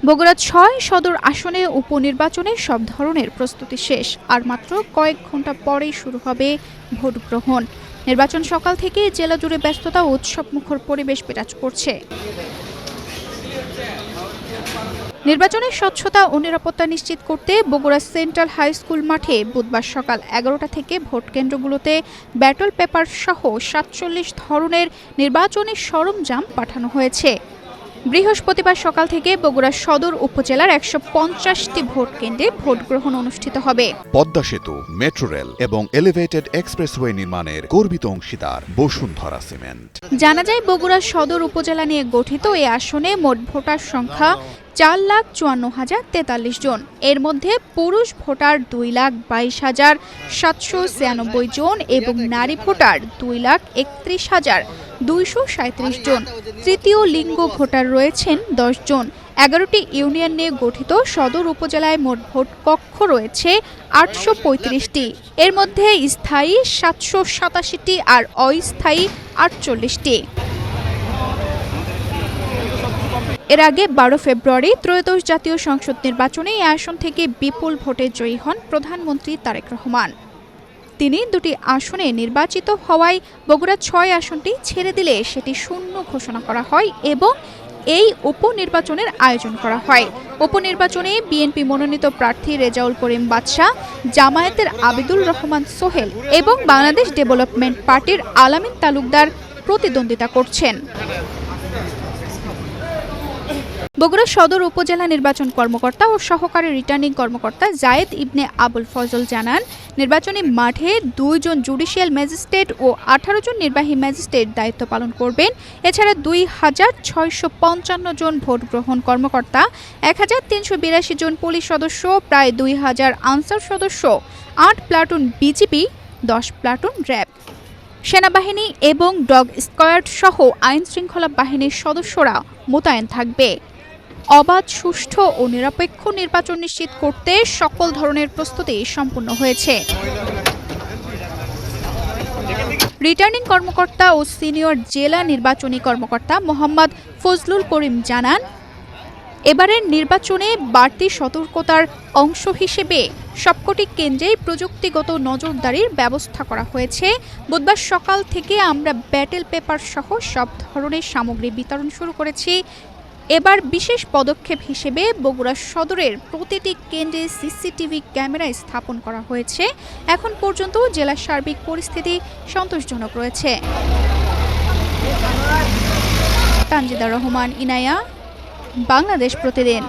বগুড়া ৬ সদর আসনে উপনির্বাচনের সব ধরনের প্রস্তুতি শেষ, আর মাত্র কয়েক ঘন্টা পরেই শুরু হবে ভোট গ্রহণ। নির্বাচন সকাল থেকে জেলা জুড়ে ব্যস্ততা ও উৎসবমুখর পরিবেশ বিরাজ করছে। নির্বাচনের স্বচ্ছতা ও নিরাপত্তা নিশ্চিত করতে বগুড়া সেন্ট্রাল হাই স্কুল মাঠে বুধবার সকাল ১১টা থেকে ভোট কেন্দ্রগুলোতে ব্যালট পেপার সহ ৪৭ ধরনের নির্বাচনী সরঞ্জাম পাঠানো হয়েছে। বৃহস্পতিবার সকাল থেকে বগুড়া সদর উপজেলার ১৫০টি ভোট কেন্দ্রে ভোট গ্রহণ অনুষ্ঠিত হবে। পদ্মা সেতু, মেট্রো রেল এবং এলিভেটেড এক্সপ্রেসওয়ে নির্মাণের গর্বিত অংশীদার বসুন্ধরা সিমেন্ট। জানা যায়, বগুড়া সদর উপজেলা নিয়ে গঠিত এই আসনে মোট ভোটার সংখ্যা ৪,৫৪,০৪৩ জন। এর মধ্যে পুরুষ ভোটার ২,২২,৭৯৬ জন এবং নারী ভোটার ২,৩১,২৩৭ জন। তৃতীয় লিঙ্গ ভোটার রয়েছেন ১০ জন। ১১টি ইউনিয়ন নিয়ে গঠিত সদর উপজেলায় মোট ভোট কক্ষ রয়েছে ৮৩৫টি। এর মধ্যে স্থায়ী ৭৮৭টি আর অস্থায়ী ৪৮টি। এর আগে ১২ ফেব্রুয়ারি ত্রয়োদশ জাতীয় সংসদ নির্বাচনে এই আসন থেকে বিপুল ভোটে জয়ী হন প্রধানমন্ত্রী তারেক রহমান। তিনি দুটি আসনে নির্বাচিত হওয়ায় বগুড়া ৬ আসনটি ছেড়ে দিলে সেটি শূন্য ঘোষণা করা হয় এবং এই উপনির্বাচনের আয়োজন করা হয়। উপনির্বাচনে বিএনপি মনোনীত প্রার্থী রেজাউল করিম বাদশা, জামায়াতের আবিদুল রহমান সোহেল এবং বাংলাদেশ ডেভেলপমেন্ট পার্টির আলামিন তালুকদার প্রতিদ্বন্দ্বিতা করছেন। বগুড়া সদর উপজেলা নির্বাচন কর্মকর্তা ও সহকারী রিটার্নিং কর্মকর্তা জায়েদ ইবনে আবুল ফজল জানান, নির্বাচনী মাঠে ২ জন জুডিশিয়াল ম্যাজিস্ট্রেট ও ১৮ জন নির্বাহী ম্যাজিস্ট্রেট দায়িত্ব পালন করবেন। এছাড়া ২,৬৫৫ জন ভোট গ্রহণ কর্মকর্তা, ১,৩৮২ জন পুলিশ সদস্য, প্রায় ২,০০০ আনসার সদস্য, ৮ প্লাটুন বিজিবি, ১০ প্লাটুন র্যাব, সেনাবাহিনী এবং ডগ স্কোয়াড সহ আইন শৃঙ্খলা বাহিনীর সদস্যরা মোতায়েন থাকবে। অবাধ, সুষ্ঠু ও নিরপেক্ষ নির্বাচন নিশ্চিত করতে সকল ধরনের প্রস্তুতি সম্পন্ন হয়েছে। রিটার্নিং কর্মকর্তা ও সিনিয়র জেলা নির্বাচনী কর্মকর্তা মোহাম্মদ ফজলুল করিম জানান, এবারের নির্বাচনে বাড়তি সতর্কতার অংশ হিসেবে সবকটি কেন্দ্রেই প্রযুক্তিগত নজরদারির ব্যবস্থা করা হয়েছে। বুধবার সকাল থেকে আমরা ব্যালট পেপার সহ সব ধরনের সামগ্রী বিতরণ শুরু করেছি। এবার বিশেষ পদক্ষেপ হিসেবে বগুড়া সদরের প্রতিটি কেন্দ্রে সিসিটিভি ক্যামেরা স্থাপন করা হয়েছে। এখন পর্যন্ত জেলার সার্বিক পরিস্থিতি সন্তোষজনক রয়েছে। তানজিদা রহমান, ইনায়া, বাংলাদেশ প্রতিদিন।